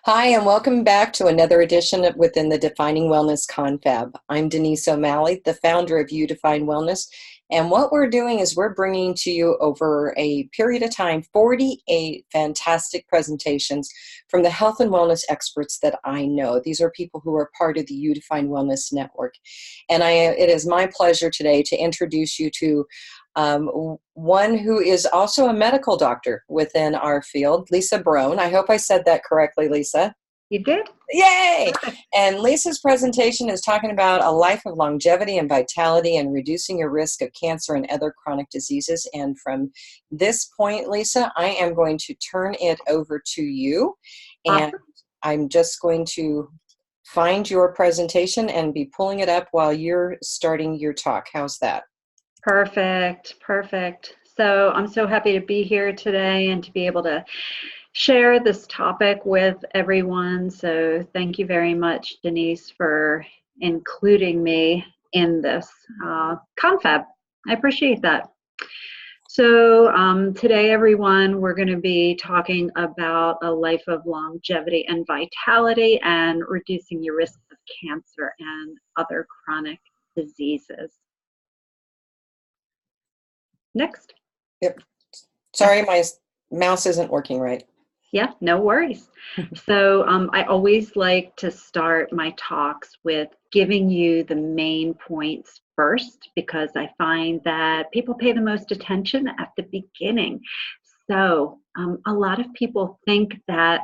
Hi, and welcome back to another edition within the Defining Wellness Confab. I'm Denise O'Malley, the founder of You Define Wellness. And what we're doing is we're bringing to you over a period of time 48 fantastic presentations from the health and wellness experts that I know. These are people who are part of the You Define Wellness Network. And it is my pleasure today to introduce you to one who is also a medical doctor within our field, Lisa Brone. I hope I said that correctly, Lisa. You did? Yay! And Lisa's presentation is talking about a life of longevity and vitality and reducing your risk of cancer and other chronic diseases. And from this point, Lisa, I am going to turn it over to you. And Awesome. I'm just going to find your presentation and be pulling it up while you're starting your talk. How's that? Perfect. Perfect. So I'm so happy to be here today and to be able to share this topic with everyone. So thank you very much, Denise, for including me in this confab. I appreciate that. So today, everyone, we're going to be talking about a life of longevity and vitality and reducing your risk of cancer and other chronic diseases. Next. Yep. Sorry, my mouse isn't working right. Yeah, no worries. So I always like to start my talks with giving you the main points first, because I find that people pay the most attention at the beginning. So a lot of people think that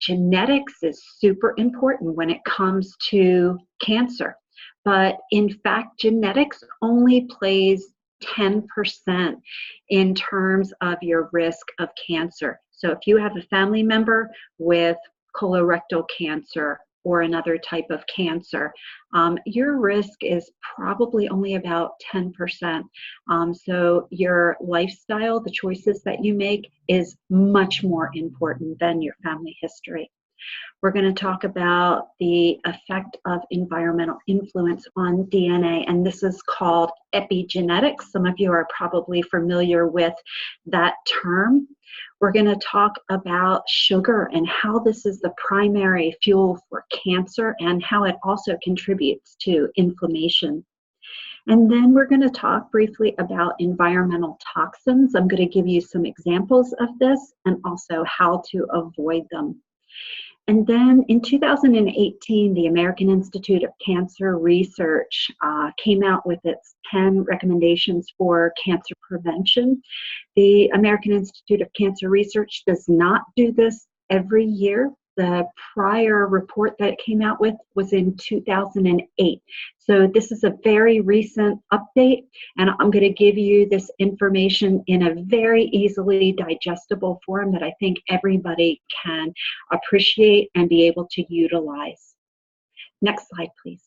genetics is super important when it comes to cancer. But in fact, genetics only plays 10% in terms of your risk of cancer. So if you have a family member with colorectal cancer or another type of cancer, your risk is probably only about 10%. So your lifestyle, the choices that you make, is much more important than your family history. We're going to talk about the effect of environmental influence on DNA, and this is called epigenetics. Some of you are probably familiar with that term. We're going to talk about sugar and how this is the primary fuel for cancer and how it also contributes to inflammation. And then we're going to talk briefly about environmental toxins. I'm going to give you some examples of this and also how to avoid them. And then in 2018, the American Institute of Cancer Research came out with its 10 recommendations for cancer prevention. The American Institute of Cancer Research does not do this every year. The prior report that it came out with was in 2008. So this is a very recent update, and I'm going to give you this information in a very easily digestible form that I think everybody can appreciate and be able to utilize. Next slide, please.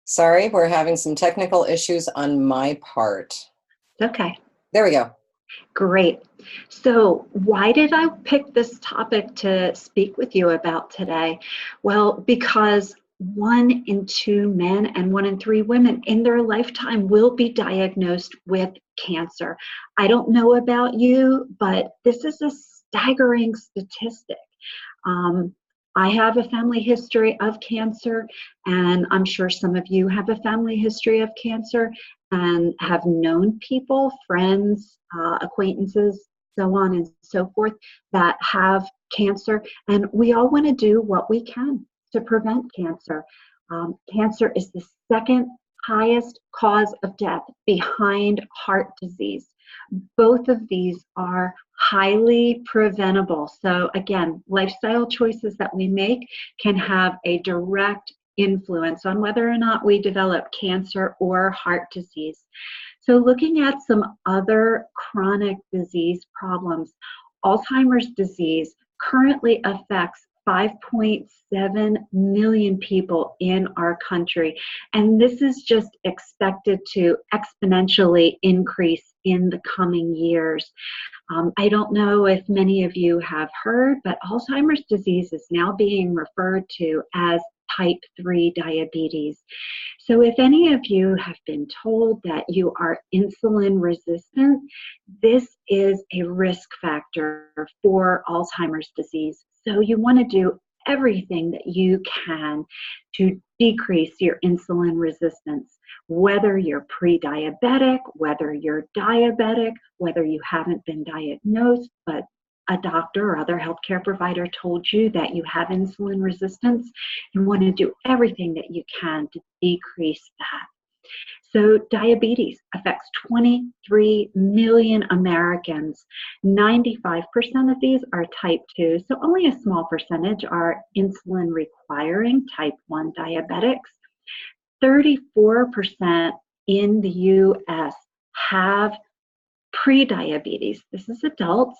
Sorry, we're having some technical issues on my part. Okay. There we go. Great. So why did I pick this topic to speak with you about today? Well, because 1 in 2 men and 1 in 3 women in their lifetime will be diagnosed with cancer. I don't know about you, but this is a staggering statistic. I have a family history of cancer, and I'm sure some of you have a family history of cancer and have known people, friends, acquaintances, so on and so forth, that have cancer. And we all want to do what we can to prevent cancer. Cancer is the second highest cause of death behind heart disease. Both of these are highly preventable. So again, lifestyle choices that we make can have a direct influence on whether or not we develop cancer or heart disease. So looking at some other chronic disease problems, Alzheimer's disease currently affects 5.7 million people in our country, and this is just expected to exponentially increase in the coming years. I don't know if many of you have heard, but Alzheimer's disease is now being referred to as type 3 diabetes. So if any of you have been told that you are insulin resistant, this is a risk factor for Alzheimer's disease. So you want to do everything that you can to decrease your insulin resistance, whether you're pre-diabetic, whether you're diabetic, whether you haven't been diagnosed, but a doctor or other healthcare provider told you that you have insulin resistance. You want to do everything that you can to decrease that. So diabetes affects 23 million Americans. 95% of these are type 2, so only a small percentage are insulin requiring type 1 diabetics. 34% in the US have prediabetes. This is adults.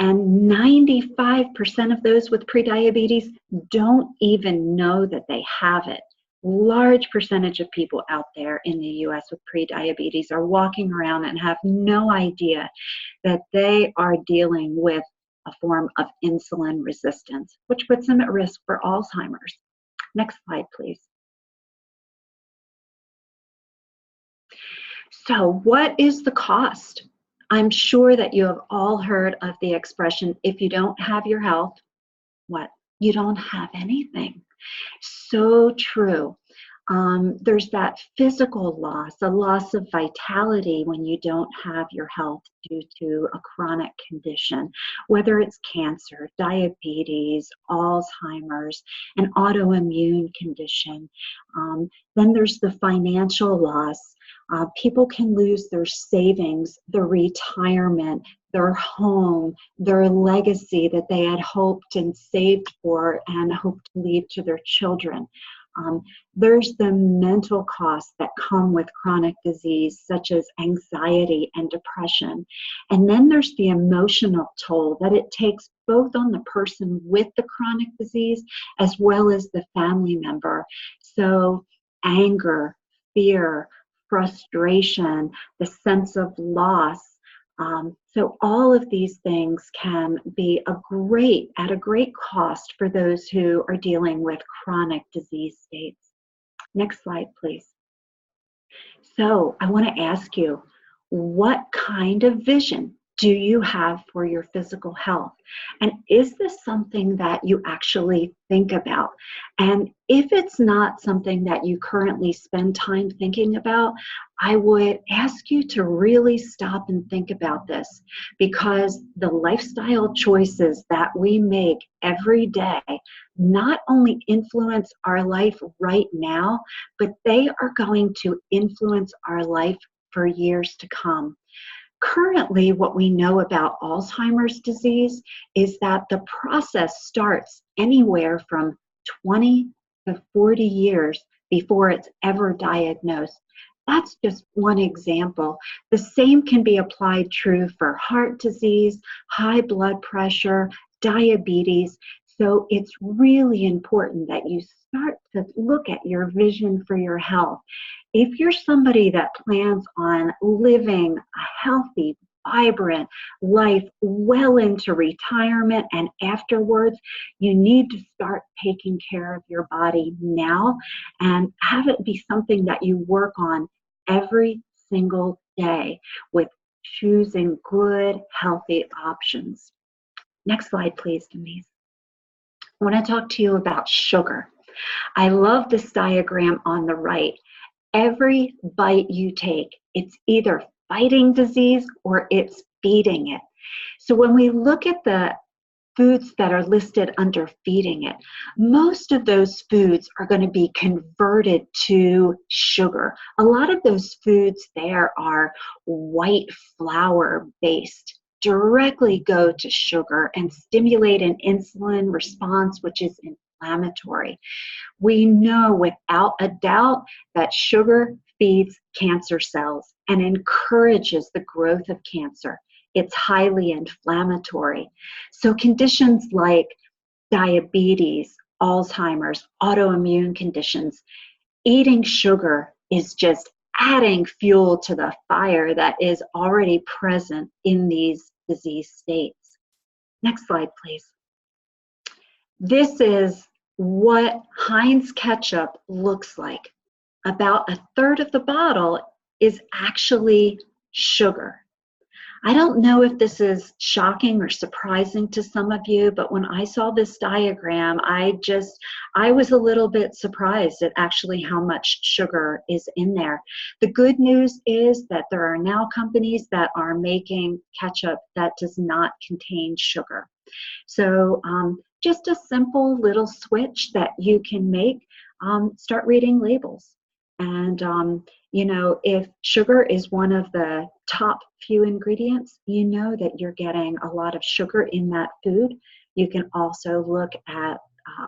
And 95% of those with prediabetes don't even know that they have it. Large percentage of people out there in the US with prediabetes are walking around and have no idea that they are dealing with a form of insulin resistance, which puts them at risk for Alzheimer's. Next slide, please. So what is the cost? I'm sure that you have all heard of the expression, if you don't have your health, what? You don't have anything. So true. There's that physical loss, a loss of vitality when you don't have your health due to a chronic condition, whether it's cancer, diabetes, Alzheimer's, an autoimmune condition. Then there's the financial loss. People can lose their savings, their retirement, their home, their legacy that they had hoped and saved for and hoped to leave to their children. There's the mental costs that come with chronic disease, such as anxiety and depression. And then there's the emotional toll that it takes both on the person with the chronic disease as well as the family member. So anger, fear, frustration, the sense of loss. So all of these things can be at a great cost for those who are dealing with chronic disease states. Next slide, please. So I want to ask you, what kind of vision do you have for your physical health? And is this something that you actually think about? And if it's not something that you currently spend time thinking about, I would ask you to really stop and think about this, because the lifestyle choices that we make every day not only influence our life right now, but they are going to influence our life for years to come. Currently, what we know about Alzheimer's disease is that the process starts anywhere from 20 to 40 years before it's ever diagnosed. That's just one example. The same can be applied true for heart disease, high blood pressure, diabetes. So it's really important that you start to look at your vision for your health. If you're somebody that plans on living a healthy, vibrant life well into retirement and afterwards, you need to start taking care of your body now and have it be something that you work on every single day with choosing good, healthy options. Next slide, please, Denise. I want to talk to you about sugar. I love this diagram on the right. Every bite you take, it's either fighting disease or it's feeding it. So when we look at the foods that are listed under feeding it, most of those foods are going to be converted to sugar. A lot of those foods there are white flour based, directly go to sugar and stimulate an insulin response, which is inflammatory. We know without a doubt that sugar feeds cancer cells and encourages the growth of cancer. It's highly inflammatory. So conditions like diabetes, Alzheimer's, autoimmune conditions, eating sugar is just adding fuel to the fire that is already present in these disease states. Next slide, please. This is what Heinz ketchup looks like. About a third of the bottle is actually sugar. I don't know if this is shocking or surprising to some of you, but when I saw this diagram, I was a little bit surprised at actually how much sugar is in there. The good news is that there are now companies that are making ketchup that does not contain sugar. So just a simple little switch that you can make, start reading labels. And you know, if sugar is one of the top few ingredients, you know that you're getting a lot of sugar in that food. You can also look at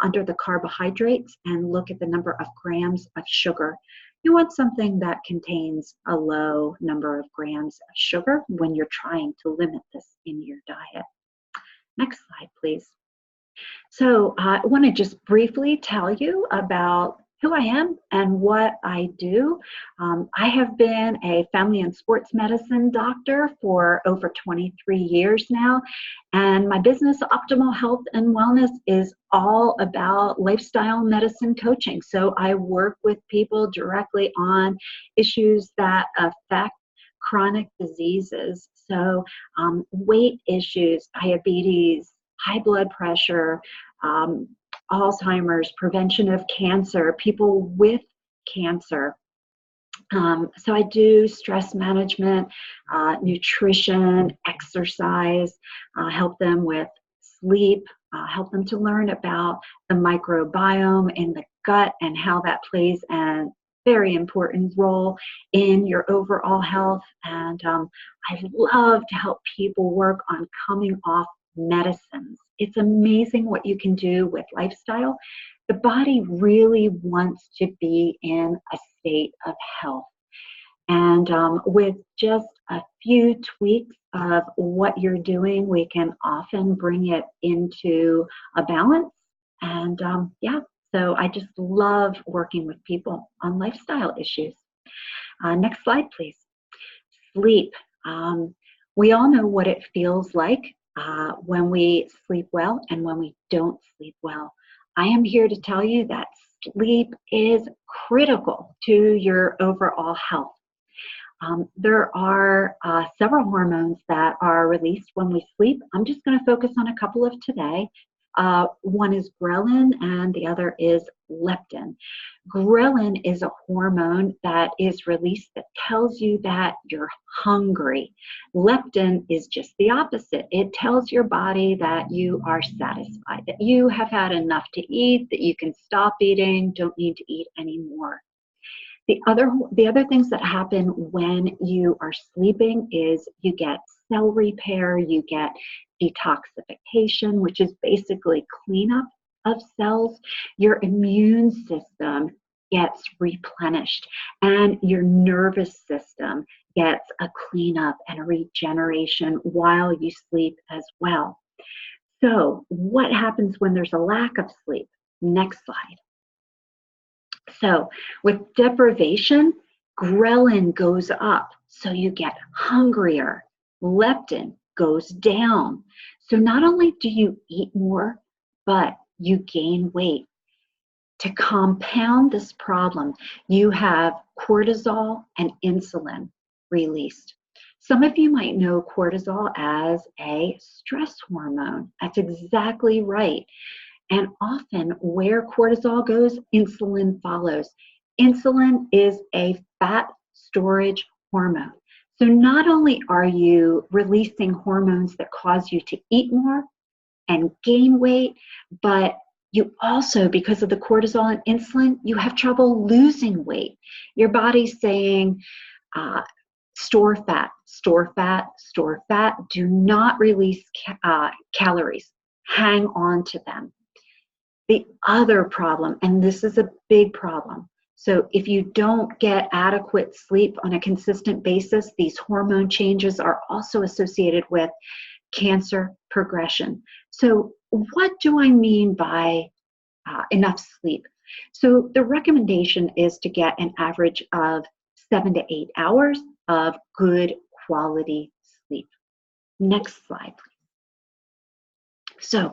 under the carbohydrates and look at the number of grams of sugar. You want something that contains a low number of grams of sugar when you're trying to limit this in your diet. Next slide, please. So I want to just briefly tell you about who I am and what I do. I have been a family and sports medicine doctor for over 23 years now, and my business, Optimal Health and Wellness, is all about lifestyle medicine coaching. So I work with people directly on issues that affect chronic diseases. So weight issues, diabetes, high blood pressure, Alzheimer's, prevention of cancer, people with cancer. So I do stress management, nutrition, exercise, help them with sleep, help them to learn about the microbiome in the gut and how that plays a very important role in your overall health. And I love to help people work on coming off medicines. It's amazing what you can do with lifestyle. The body really wants to be in a state of health. And with just a few tweaks of what you're doing, we can often bring it into a balance. And yeah, so I just love working with people on lifestyle issues. Next slide, please. Sleep. We all know what it feels like when we sleep well and when we don't sleep well. I am here to tell you that sleep is critical to your overall health. There are several hormones that are released when we sleep. I'm just going to focus on a couple of today. One is ghrelin and the other is leptin. Ghrelin is a hormone that is released that tells you that you're hungry. Leptin is just the opposite. It tells your body that you are satisfied, that you have had enough to eat, that you can stop eating, don't need to eat anymore. The other things that happen when you are sleeping is you get cell repair, you get detoxification, which is basically cleanup of cells. Your immune system gets replenished, and your nervous system gets a cleanup and a regeneration while you sleep as well. So what happens when there's a lack of sleep? Next slide. So with deprivation, ghrelin goes up, so you get hungrier. Leptin goes down. So not only do you eat more, but you gain weight. To compound this problem, you have cortisol and insulin released. Some of you might know cortisol as a stress hormone. That's exactly right. And often where cortisol goes, insulin follows. Insulin is a fat storage hormone. So not only are you releasing hormones that cause you to eat more and gain weight, but you also, because of the cortisol and insulin, you have trouble losing weight. Your body's saying, store fat, store fat, store fat. Do not release calories. Hang on to them. The other problem, and this is a big problem, so if you don't get adequate sleep on a consistent basis, these hormone changes are also associated with cancer progression. So what do I mean by enough sleep? So the recommendation is to get an average of 7 to 8 hours of good quality sleep. Next slide, please. So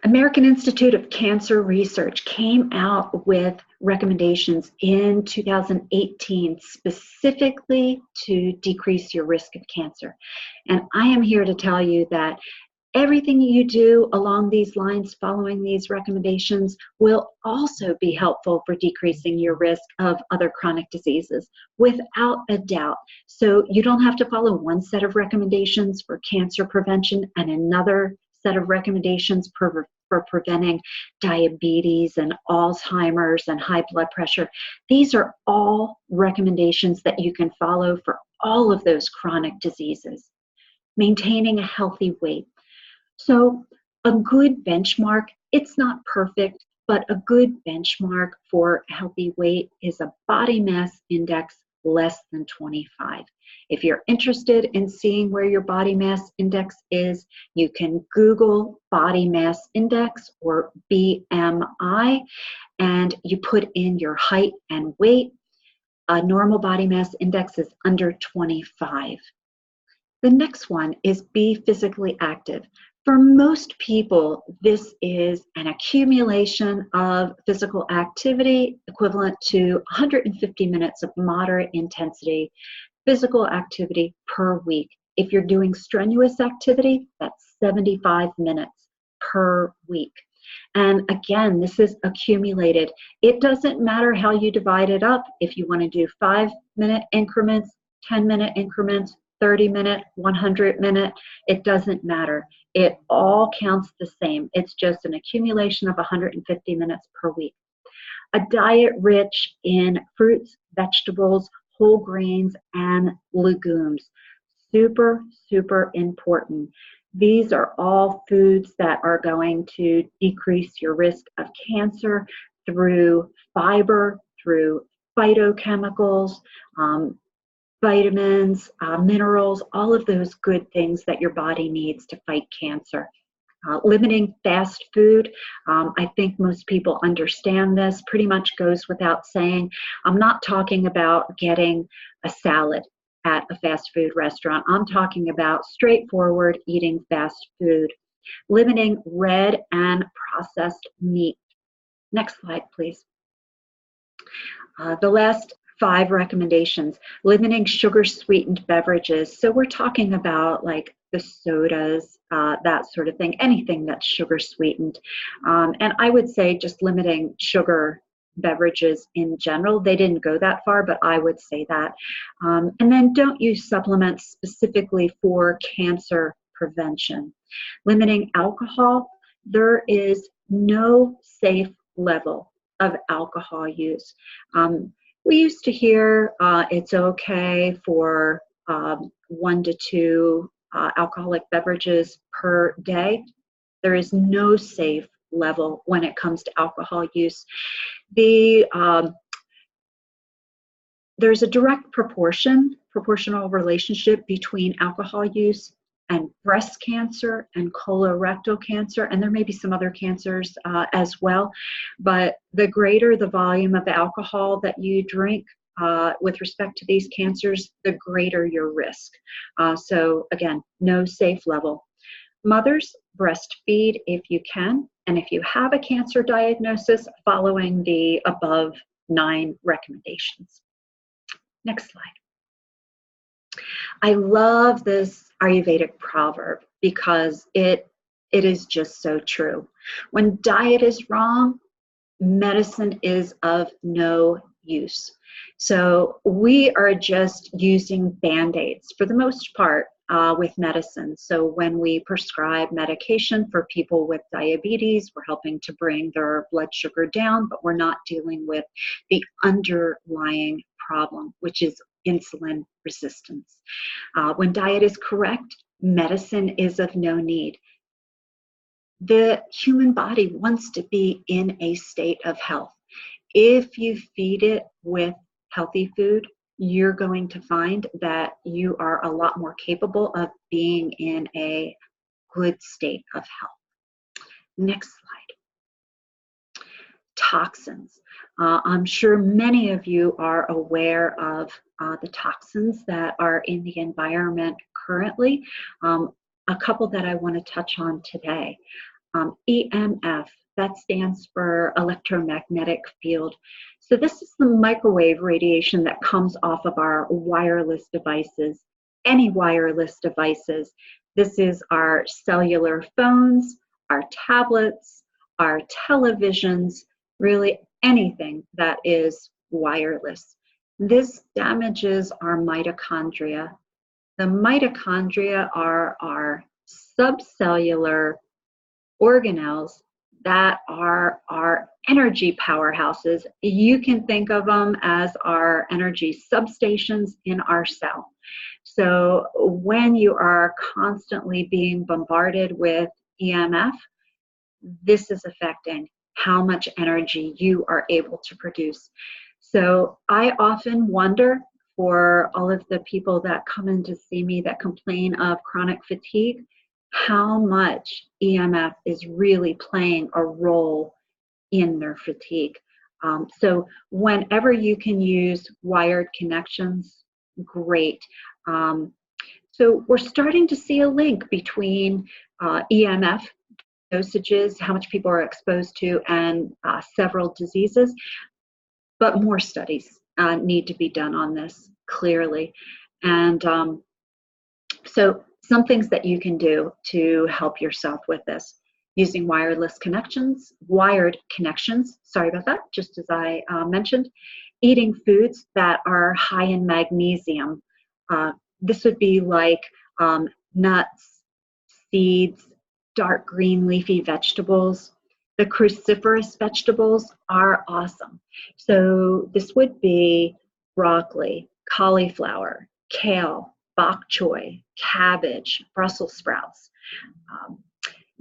American Institute of Cancer Research came out with recommendations in 2018 specifically to decrease your risk of cancer. And I am here to tell you that everything you do along these lines, following these recommendations, will also be helpful for decreasing your risk of other chronic diseases, without a doubt. So you don't have to follow one set of recommendations for cancer prevention and another set of recommendations for preventing diabetes and Alzheimer's and high blood pressure. These are all recommendations that you can follow for all of those chronic diseases. Maintaining a healthy weight. So a good benchmark, it's not perfect, but a good benchmark for healthy weight is a body mass index less than 25. If you're interested in seeing where your body mass index is, you can Google body mass index or BMI, and you put in your height and weight. A normal body mass index is under 25. The next one is be physically active. For most people, this is an accumulation of physical activity equivalent to 150 minutes of moderate intensity physical activity per week. If you're doing strenuous activity, that's 75 minutes per week. And again, this is accumulated. It doesn't matter how you divide it up. If you want to do 5-minute increments, 10-minute increments, 30-minute, 100-minute, it doesn't matter. It all counts the same. It's just an accumulation of 150 minutes per week. A diet rich in fruits, vegetables, whole grains, and legumes. Super, super important. These are all foods that are going to decrease your risk of cancer through fiber, through phytochemicals, vitamins, minerals, all of those good things that your body needs to fight cancer. Limiting fast food, I think most people understand this, pretty much goes without saying. I'm not talking about getting a salad at a fast food restaurant. I'm talking about straightforward eating fast food. Limiting red and processed meat. Next slide, please. The last 5 recommendations: limiting sugar-sweetened beverages. So we're talking about like the sodas, that sort of thing, anything that's sugar-sweetened. And I would say just limiting sugar beverages in general. They didn't go that far, but I would say that. And then don't use supplements specifically for cancer prevention. Limiting alcohol. There is no safe level of alcohol use. We used to hear it's okay for 1 to 2 alcoholic beverages per day. There is no safe level when it comes to alcohol use. There's a direct proportional relationship between alcohol use and breast cancer and colorectal cancer, and there may be some other cancers as well. But the greater the volume of alcohol that you drink with respect to these cancers, the greater your risk. So again, no safe level. Mothers, breastfeed if you can, and if you have a cancer diagnosis, following the above 9 recommendations. Next slide. I love this Ayurvedic proverb because it is just so true. When diet is wrong, medicine is of no use. So we are just using Band-Aids for the most part with medicine. So when we prescribe medication for people with diabetes, we're helping to bring their blood sugar down, but we're not dealing with the underlying problem, which is insulin resistance. When diet is correct, medicine is of no need. The human body wants to be in a state of health. If you feed it with healthy food, you're going to find that you are a lot more capable of being in a good state of health. Next slide. Toxins. I'm sure many of you are aware of the toxins that are in the environment currently. A couple that I want to touch on today. EMF, that stands for electromagnetic field. So this is the microwave radiation that comes off of our wireless devices, any wireless devices. This is our cellular phones, our tablets, our televisions, really anything that is wireless. This damages our mitochondria. The mitochondria are our subcellular organelles that are our energy powerhouses. You can think of them as our energy substations in our cell. So when you are constantly being bombarded with EMF, this is affecting how much energy you are able to produce. So I often wonder, for all of the people that come in to see me that complain of chronic fatigue, how much EMF is really playing a role in their fatigue. So whenever you can use wired connections, great. So we're starting to see a link between EMF dosages, how much people are exposed to, and several diseases. But more studies need to be done on this, clearly. And so some things that you can do to help yourself with this, using wired connections, sorry about that, just as I mentioned, eating foods that are high in magnesium. This would be like nuts, seeds, dark green leafy vegetables. The cruciferous vegetables are awesome. So this would be broccoli, cauliflower, kale, bok choy, cabbage, Brussels sprouts.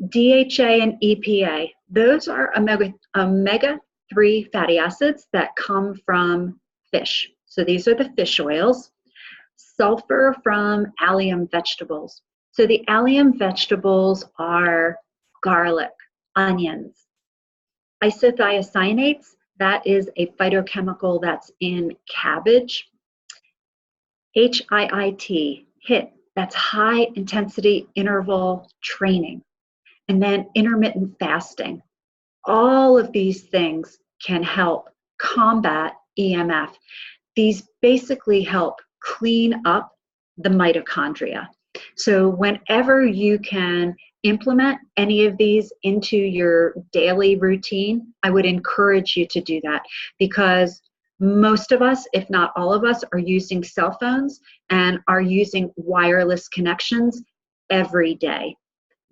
DHA and EPA, those are omega-3 fatty acids that come from fish. So these are the fish oils. Sulfur from allium vegetables. So the allium vegetables are garlic, onions. Isothiocyanates, that is a phytochemical that's in cabbage. HIIT, that's high intensity interval training. And then intermittent fasting. All of these things can help combat EMF. These basically help clean up the mitochondria. So whenever you can implement any of these into your daily routine, I would encourage you to do that, because most of us, if not all of us, are using cell phones and are using wireless connections every day,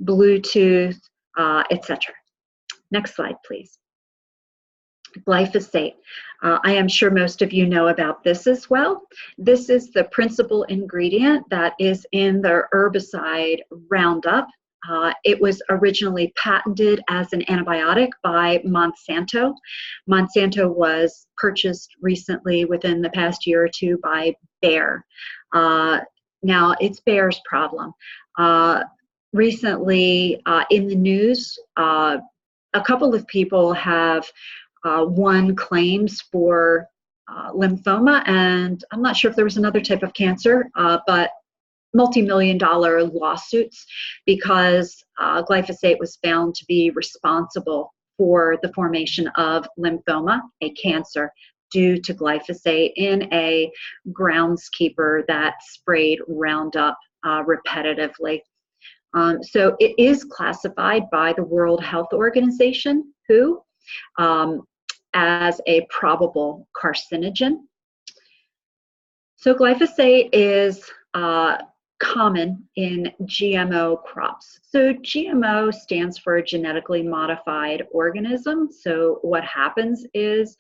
Bluetooth, etc. Next slide, please. Glyphosate. I am sure most of you know about this as well. This is the principal ingredient that is in the herbicide Roundup. It was originally patented as an antibiotic by Monsanto. Monsanto was purchased recently within the past year or two by Bayer. Now, it's Bayer's problem. Recently, in the news, a couple of people have won claims for lymphoma, and I'm not sure if there was another type of cancer, but multi-million-dollar lawsuits because glyphosate was found to be responsible for the formation of lymphoma, a cancer, due to glyphosate in a groundskeeper that sprayed Roundup repetitively. So it is classified by the World Health Organization, WHO, as a probable carcinogen. So glyphosate is common in GMO crops. So GMO stands for genetically modified organism. So what happens is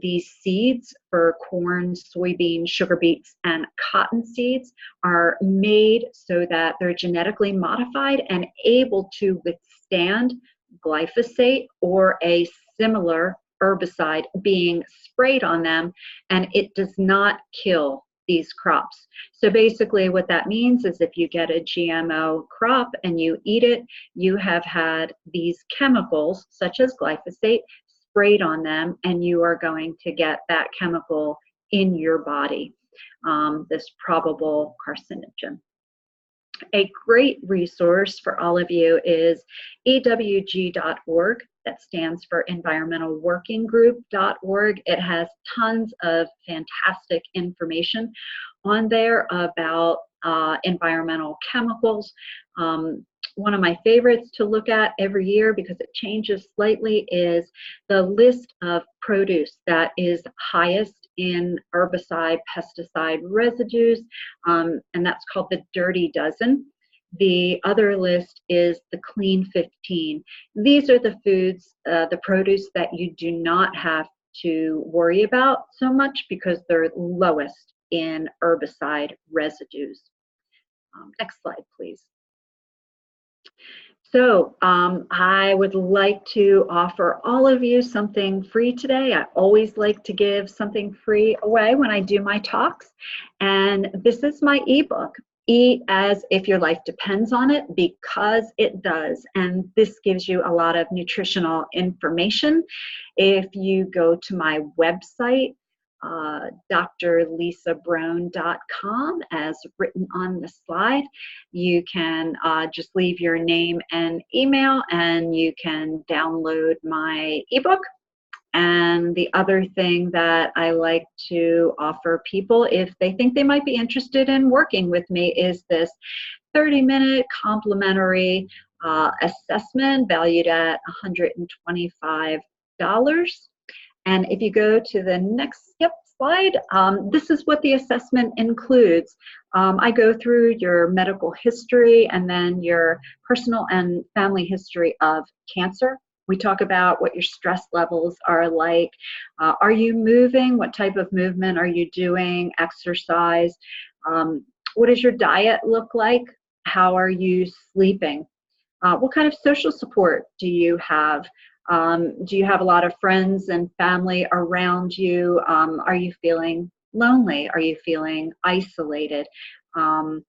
these seeds for corn, soybean, sugar beets, and cotton seeds are made so that they're genetically modified and able to withstand glyphosate or a similar herbicide being sprayed on them, and it does not kill these crops. So basically what that means is if you get a GMO crop and you eat it, you have had these chemicals such as glyphosate sprayed on them, and you are going to get that chemical in your body, this probable carcinogen. A great resource for all of you is ewg.org. That stands for environmentalworkinggroup.org. It has tons of fantastic information on there about environmental chemicals. One of my favorites to look at every year, because it changes slightly, is the list of produce that is highest in herbicide, pesticide residues, and that's called the Dirty Dozen. The other list is the Clean 15. These are the foods, the produce that you do not have to worry about so much because they're lowest in herbicide residues. Next slide, please. So I would like to offer all of you something free today. I always like to give something free away when I do my talks. And this is my ebook, Eat as If Your Life Depends on It, because it does. And this gives you a lot of nutritional information. If you go to my website, drlisabrone.com, as written on the slide. You can just leave your name and email, and you can download my ebook. And the other thing that I like to offer people, if they think they might be interested in working with me, is this 30-minute complimentary assessment valued at $125. And if you go to the next slide, this is what the assessment includes. I go through your medical history and then your personal and family history of cancer. We talk about what your stress levels are like. Are you moving? What type of movement are you doing? Exercise. What does your diet look like? How are you sleeping? What kind of social support do you have? Do you have a lot of friends and family around you? Are you feeling lonely? Are you feeling isolated? Do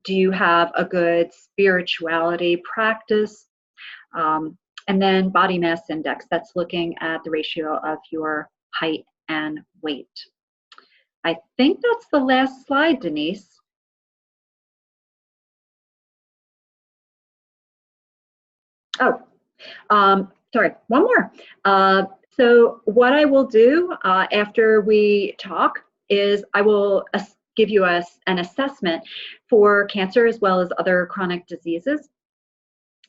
you have a good spirituality practice? And then body mass index, that's looking at the ratio of your height and weight. I think that's the last slide, Denise. Oh. Sorry, one more. So what I will do after we talk is I will give you an assessment for cancer as well as other chronic diseases.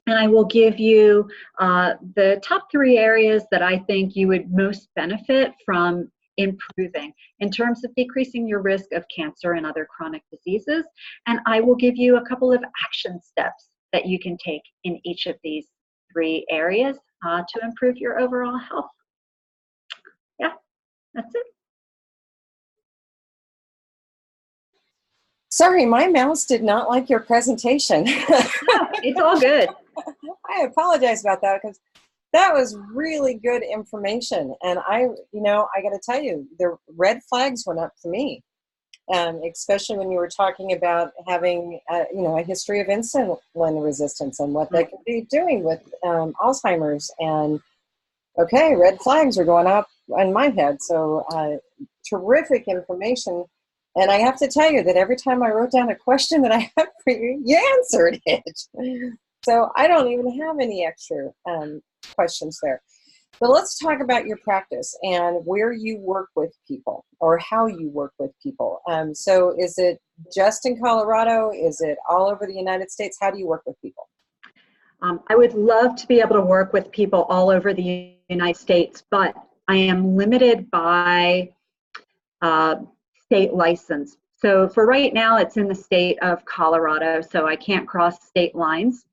And I will give you the top 3 areas that I think you would most benefit from improving in terms of decreasing your risk of cancer and other chronic diseases. And I will give you a couple of action steps that you can take in each of these 3 areas to improve your overall health. Yeah, that's it. Sorry, my mouse did not like your presentation. It's all good. I apologize about that, because that was really good information. And I got to tell you, the red flags went up for me, especially when you were talking about having, a history of insulin resistance and what that could be doing with Alzheimer's. And okay, red flags are going up in my head. So terrific information. And I have to tell you that every time I wrote down a question that I had for you, you answered it. So I don't even have any extra questions there. But let's talk about your practice and where you work with people, or how you work with people. So is it just in Colorado? Is it all over the United States? How do you work with people? I would love to be able to work with people all over the United States, but I am limited by state license. So for right now, it's in the state of Colorado, so I can't cross state lines.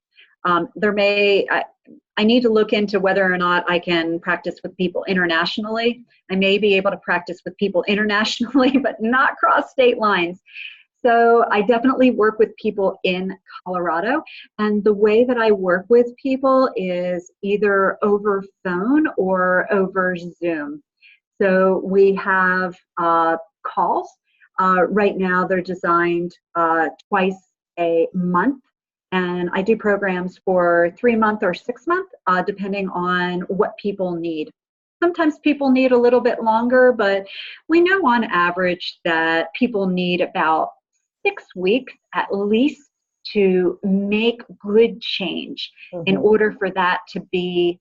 I need to look into whether or not I can practice with people internationally. I may be able to practice with people internationally, but not cross state lines. So I definitely work with people in Colorado. And the way that I work with people is either over phone or over Zoom. So we have calls. Right now they're designed twice a month. And I do programs for 3-month or 6-month, depending on what people need. Sometimes people need a little bit longer, but we know on average that people need about 6 weeks at least to make good change in Mhm. order for that to be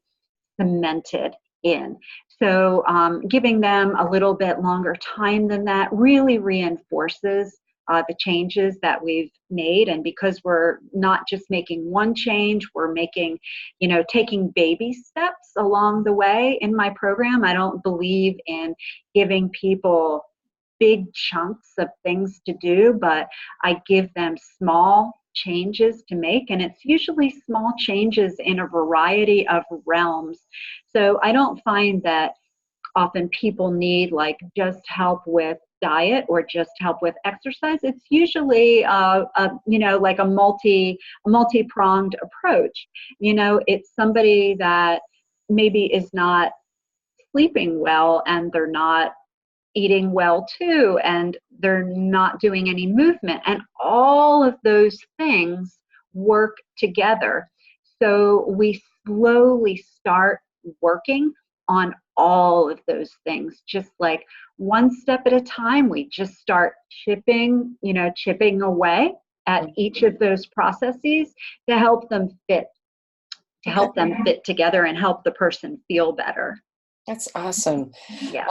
cemented in. So giving them a little bit longer time than that really reinforces the changes that we've made. And because we're not just making one change, we're making, taking baby steps along the way in my program. I don't believe in giving people big chunks of things to do, but I give them small changes to make, and it's usually small changes in a variety of realms. So I don't find that often people need like just help with diet or just help with exercise. It's usually like a multi-pronged approach. It's somebody that maybe is not sleeping well and they're not eating well too, and they're not doing any movement, and all of those things work together. So we slowly start working on all of those things, just like one step at a time. We just start chipping away at each of those processes to help them fit Okay. together and help the person feel better. That's awesome. Yeah.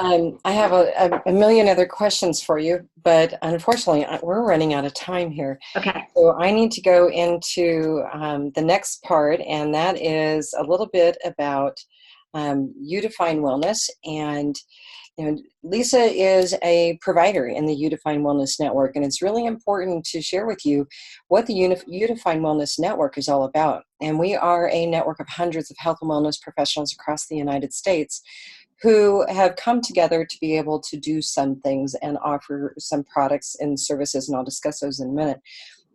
I have a million other questions for you, but unfortunately, we're running out of time here. Okay. So I need to go into the next part, and that is a little bit about You Define Wellness. And Lisa is a provider in the You Define Wellness Network, and it's really important to share with you what the You Define Wellness Network is all about. And we are a network of hundreds of health and wellness professionals across the United States who have come together to be able to do some things and offer some products and services, and I'll discuss those in a minute.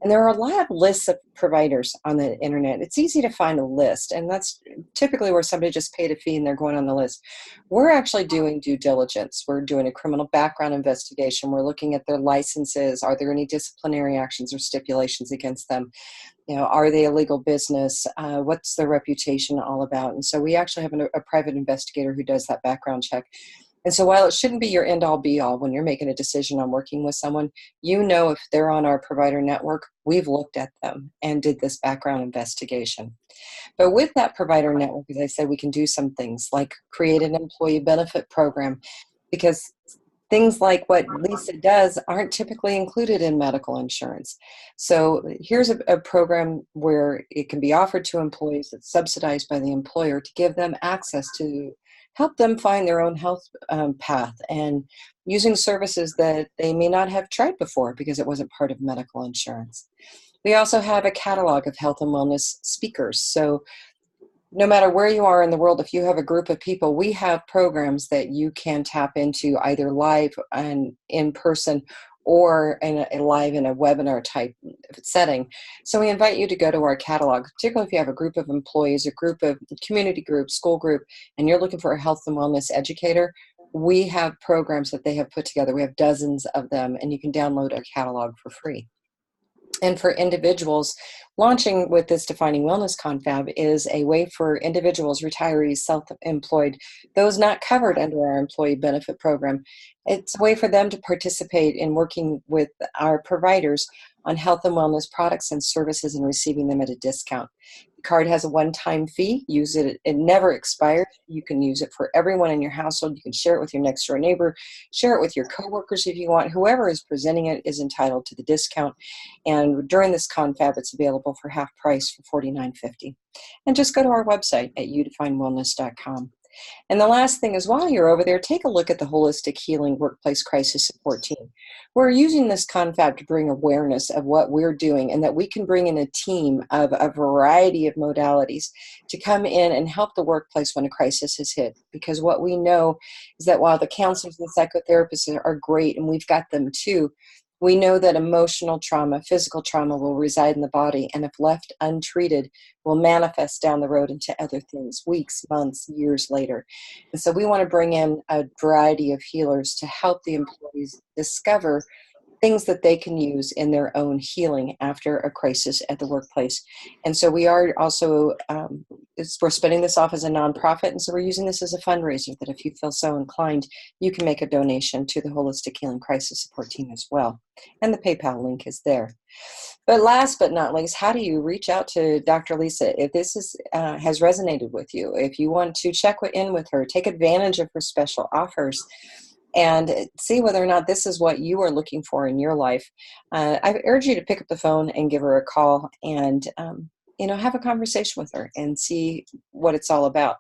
And there are a lot of lists of providers on the internet. It's easy to find a list, and that's typically where somebody just paid a fee and they're going on the list. We're actually doing due diligence. We're doing a criminal background investigation. We're looking at their licenses. Are there any disciplinary actions or stipulations against them? Are they a legal business? What's their reputation all about? And so we actually have a private investigator who does that background check. And so while it shouldn't be your end all be all when you're making a decision on working with someone, if they're on our provider network, we've looked at them and did this background investigation. But with that provider network, as I said, we can do some things like create an employee benefit program, because things like what Lisa does aren't typically included in medical insurance. So here's a program where it can be offered to employees that's subsidized by the employer to give them access to help them find their own health path, and using services that they may not have tried before because it wasn't part of medical insurance. We also have a catalog of health and wellness speakers. So no matter where you are in the world, if you have a group of people, we have programs that you can tap into either live and in person, or live in a webinar type setting. So we invite you to go to our catalog, particularly if you have a group of employees, a group of community group, school group, and you're looking for a health and wellness educator. We have programs that they have put together. We have dozens of them, and you can download our catalog for free. And for individuals, launching with this Defining Wellness Confab is a way for individuals, retirees, self-employed, those not covered under our employee benefit program. It's a way for them to participate in working with our providers on health and wellness products and services and receiving them at a discount. The card has a one-time fee. Use it. It never expires. You can use it for everyone in your household. You can share it with your next door neighbor, share it with your coworkers if you want. Whoever is presenting it is entitled to the discount. And during this confab, it's available for half price for $49.50. And just go to our website at youdefinewellness.com. And the last thing is, while you're over there, take a look at the Holistic Healing Workplace Crisis Support Team. We're using this confab to bring awareness of what we're doing, and that we can bring in a team of a variety of modalities to come in and help the workplace when a crisis has hit. Because what we know is that while the counselors and psychotherapists are great, and we've got them too, we know that emotional trauma, physical trauma will reside in the body, and if left untreated, will manifest down the road into other things, weeks, months, years later. And so we want to bring in a variety of healers to help the employees discover things that they can use in their own healing after a crisis at the workplace. And so we are also, we're spinning this off as a nonprofit, and so we're using this as a fundraiser that if you feel so inclined, you can make a donation to the Holistic Healing Crisis Support Team as well. And the PayPal link is there. But last but not least, how do you reach out to Dr. Lisa if this has resonated with you? If you want to check in with her, take advantage of her special offers, and see whether or not this is what you are looking for in your life, I urge you to pick up the phone and give her a call and have a conversation with her and see what it's all about.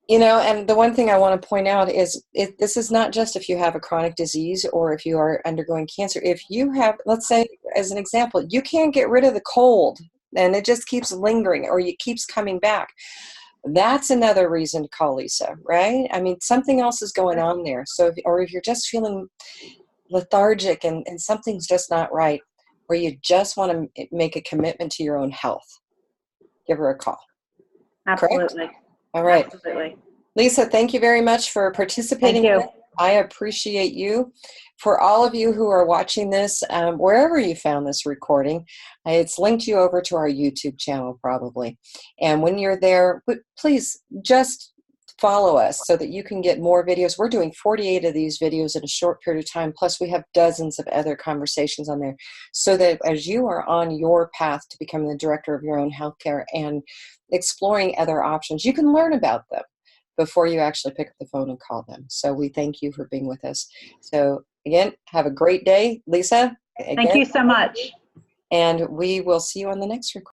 And the one thing I want to point out is this is not just if you have a chronic disease or if you are undergoing cancer. If you have, let's say, as an example, you can't get rid of the cold and it just keeps lingering or it keeps coming back, that's another reason to call Lisa, right? I mean, something else is going on there. So, if you're just feeling lethargic and something's just not right, or you just want to make a commitment to your own health, give her a call. Absolutely. Correct? All right. Absolutely. Lisa, thank you very much for participating. Thank you. I appreciate you. For all of you who are watching this, wherever you found this recording, it's linked you over to our YouTube channel probably. And when you're there, please just follow us so that you can get more videos. We're doing 48 of these videos in a short period of time, plus we have dozens of other conversations on there, so that as you are on your path to becoming the director of your own healthcare and exploring other options, you can learn about them before you actually pick up the phone and call them. So we thank you for being with us. So again, have a great day, Lisa. Again, thank you so much. And we will see you on the next recording.